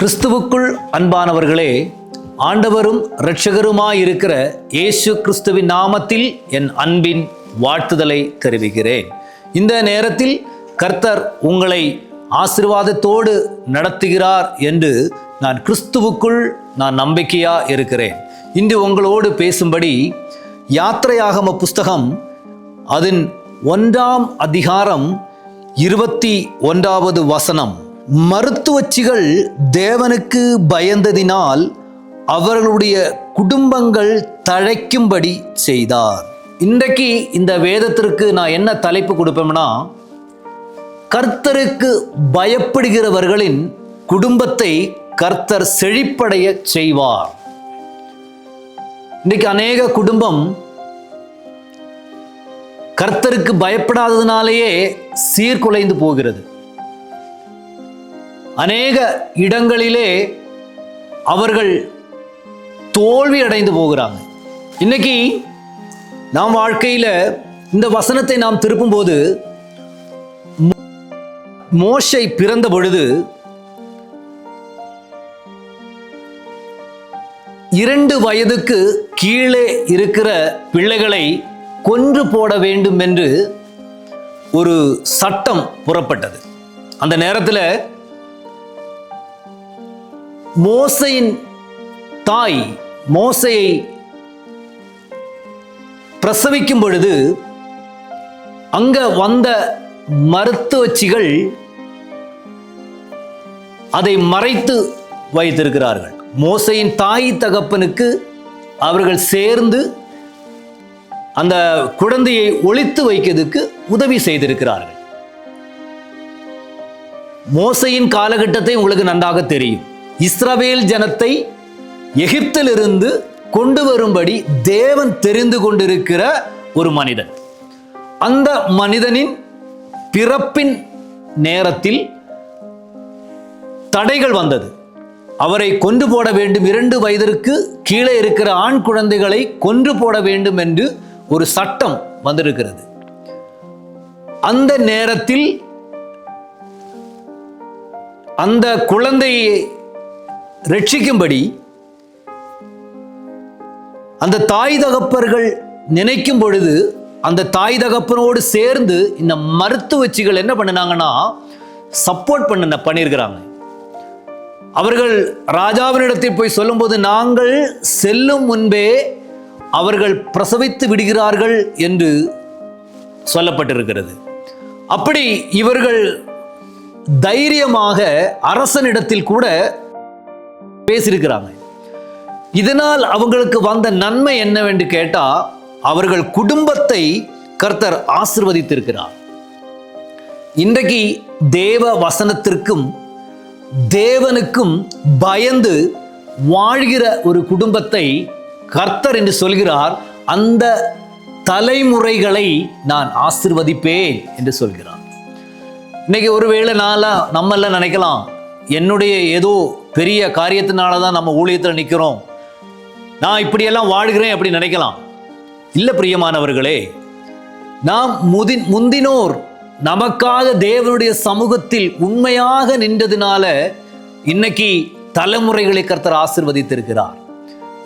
கிறிஸ்துவுக்குள் அன்பானவர்களே, ஆண்டவரும் இரட்சகருமாயிருக்கிற இயேசு கிறிஸ்துவின் நாமத்தில் என் அன்பின் வாழ்த்துதலை தெரிவிக்கிறேன். இந்த நேரத்தில் கர்த்தர் உங்களை ஆசீர்வாதத்தோடு நடத்துகிறார் என்று நான் கிறிஸ்துவுக்குள் நம்பிக்கையா இருக்கிறேன். இன்று உங்களோடு பேசும்படி யாத்திரையாகம புஸ்தகம் அதன் 1ஆம் அதிகாரம் 21வது வசனம். மருத்துவச்சிகள் தேவனுக்கு பயந்ததினால் அவர்களுடைய குடும்பங்கள் தழைக்கும்படி செய்தார். இன்றைக்கு இந்த வேதத்திற்கு நான் என்ன தலைப்பு கொடுப்பேன்னா, கர்த்தருக்கு பயப்படுகிறவர்களின் குடும்பத்தை கர்த்தர் செழிப்படைய செய்வார். இன்றைக்கு அநேக குடும்பம் கர்த்தருக்கு பயப்படாததினாலேயே சீர்குலைந்து போகிறது. அநேக இடங்களிலே அவர்கள் தோல்வி அடைந்து போகிறாங்க. இன்னைக்கு நாம் வாழ்க்கையில இந்த வசனத்தை நாம் திருப்பும்போது, மோசே பிறந்த பொழுது 2 வயதுக்கு கீழே இருக்கிற பிள்ளைகளை கொன்று போட வேண்டும் என்று ஒரு சட்டம் புறப்பட்டது. அந்த நேரத்தில் மோசேயின் தாய் மோசேயை பிரசவிக்கும் பொழுது அங்க வந்த மருத்துவச்சிகள் அதை மறைத்து வைத்திருக்கிறார்கள். மோசேயின் தாய் தகப்பனுக்கு அவர்கள் சேர்ந்து அந்த குழந்தையை ஒளித்து வைக்கிறதுக்கு உதவி செய்திருக்கிறார்கள். மோசேயின் காலகட்டத்தை உங்களுக்கு நன்றாக தெரியும். இஸ்ரவேல் ஜனத்தை எகிப்திலிருந்து கொண்டு வரும்படி தேவன் தெரிந்து கொண்டிருக்கிற ஒரு மனிதன். அந்த மனிதனின் பிறப்பின் நேரத்தில் தடைகள் வந்தது. அவரை கொன்று போட வேண்டும், 2 வயதிற்கு கீழே இருக்கிற ஆண் குழந்தைகளை கொன்று போட வேண்டும் என்று ஒரு சட்டம் வந்திருக்கிறது. அந்த நேரத்தில் அந்த குழந்தையை ரட்சிக்கும்படி அந்த தாய் தகப்பர்கள் நினைக்கும் பொழுது, அந்த தாய் தகப்பனோடு சேர்ந்து இந்த மருத்துவச்சிகள் என்ன பண்ணினாங்கன்னா, சப்போர்ட் பண்ணியிருக்கிறாங்க. அவர்கள் ராஜாவினிடத்தில் போய் சொல்லும்போது, நாங்கள் செல்லும் முன்பே அவர்கள் பிரசவித்து விடுகிறார்கள் என்று சொல்லப்பட்டிருக்கிறது. அப்படி இவர்கள் தைரியமாக அரசனிடத்தில் கூட பேசியிருக்கிறாங்க. இதனால் அவங்களுக்கு வந்த நன்மை என்னவென்று கேட்டா, அவர்கள் குடும்பத்தை கர்த்தர் ஆசீர்வதித்திருக்கிறார். இன்றைக்கு தேவ வசனத்திற்கும் தேவனுக்கும் பயந்து வாழ்கிற ஒரு குடும்பத்தை கர்த்தர் என்று சொல்கிறார். அந்த தலைமுறைகளை நான் ஆசீர்வதிப்பேன் என்று சொல்கிறார். இன்னைக்கு ஒருவேளை நம்மெல்லாம் நினைக்கலாம், என்னுடைய ஏதோ பெரிய காரியத்தினால தான் நம்ம ஊழியத்தில் நிற்கிறோம், நான் இப்படியெல்லாம் வாழ்கிறேன் அப்படி நினைக்கலாம். இல்லை பிரியமானவர்களே, நாம் முந்தினோர் நமக்காக தேவனுடைய சமூகத்தில் உண்மையாக நின்றதுனால இன்னைக்கு தலைமுறைகளை கர்த்தர் ஆசீர்வதித்திருக்கிறார்.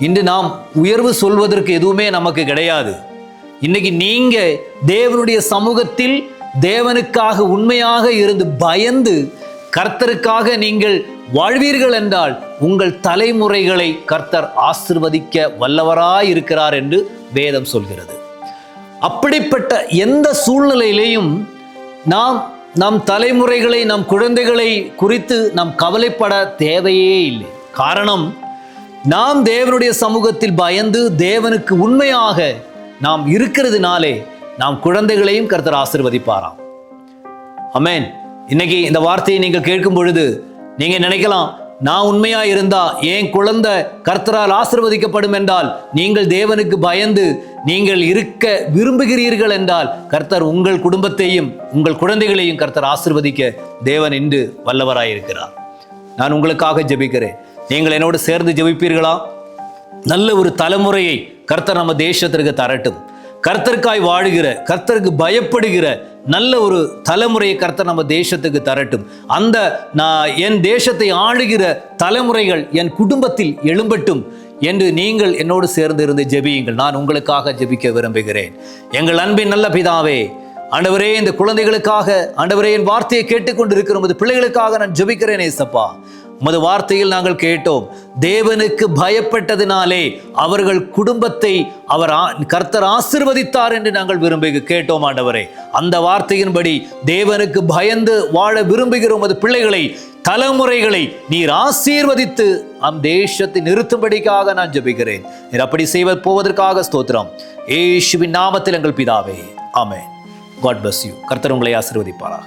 இன்று நாம் உயர்வு சொல்வதற்கு எதுவுமே நமக்கு கிடையாது. இன்னைக்கு நீங்க தேவனுடைய சமூகத்தில் தேவனுக்காக உண்மையாக இருந்து பயந்து கர்த்தருக்காக நீங்கள் வாழ்வீர்கள் என்றால் உங்கள் தலைமுறைகளை கர்த்தர் ஆசீர்வதிக்க வல்லவராய் இருக்கிறார் என்று வேதம் சொல்கிறது. அப்படிப்பட்ட எந்த சூழ்நிலையிலையும் நம் தலைமுறைகளை, நம் குழந்தைகளை குறித்து நாம் கவலைப்பட தேவையே இல்லை. காரணம், நாம் தேவனுடைய சமூகத்தில் பயந்து தேவனுக்கு உண்மையாக நாம் இருக்கிறதுனாலே நாம் குழந்தைகளையும் கர்த்தர் ஆசீர்வதிப்பாராம். ஆமென். இன்னைக்கு இந்த வார்த்தையை நீங்கள் கேட்கும் பொழுது நீங்க நினைக்கலாம், நான் உண்மையா இருந்தா என் குழந்தை கர்த்தரால் ஆசீர்வதிக்கப்படும் என்றால், நீங்கள் தேவனுக்கு பயந்து நீங்கள் இருக்க விரும்புகிறீர்கள் என்றால் கர்த்தர் உங்கள் குடும்பத்தையும் உங்கள் குழந்தைகளையும் கர்த்தர் ஆசீர்வதிக்க தேவன் இன்று வல்லவராயிருக்கிறார். நான் உங்களுக்காக ஜெபிக்கிறேன். நீங்கள் என்னோடு சேர்ந்து ஜெபிப்பீர்களா? நல்ல ஒரு தலைமுறையை கர்த்தர் நம்ம தேசத்திற்கு தரட்டும். கர்த்தருக்காய் வாழுகிற, கர்த்தருக்கு பயப்படுகிற நல்ல ஒரு தலைமுறையை கர்த்தர் நம்ம தேசத்துக்கு தரட்டும். அந்த என் தேசத்தை ஆளுகிற தலைமுறைகள் என் குடும்பத்தில் எழும்பட்டும் என்று நீங்கள் என்னோடு சேர்ந்து இருந்து ஜெபியுங்கள். நான் உங்களுக்காக ஜெபிக்க விரும்புகிறேன். எங்கள் அன்பின் நல்ல பிதாவே, ஆண்டவரே, இந்த குழந்தைகளுக்காக, ஆண்டவரே, என் வார்த்தையை கேட்டுக்கொண்டிருக்கிற உமது பிள்ளைகளுக்காக நான் ஜெபிக்கிறேன் ஏசப்பா. உமது வார்த்தையில் நாங்கள் கேட்டோம், தேவனுக்கு பயப்பட்டதினாலே அவர்கள் குடும்பத்தை கர்த்தர் ஆசீர்வதித்தார் என்று நாங்கள் கேட்டோம் ஆண்டவரே. அந்த வார்த்தையின்படி தேவனுக்கு பயந்து வாழ விரும்புகிற உமது பிள்ளைகளை, தலைமுறைகளை நீர் ஆசீர்வதித்து தேசத்தை நிறுத்தும்படிக்காக நான் ஜெபிக்கிறேன். நீர் அப்படி போவதற்காக ஸ்தோத்திரம். இயேசுவின் நாமத்தில் எங்கள் பிதாவே, ஆமென். God bless you. கர்த்தர் உங்களை ஆசீர்வதிப்பாராக.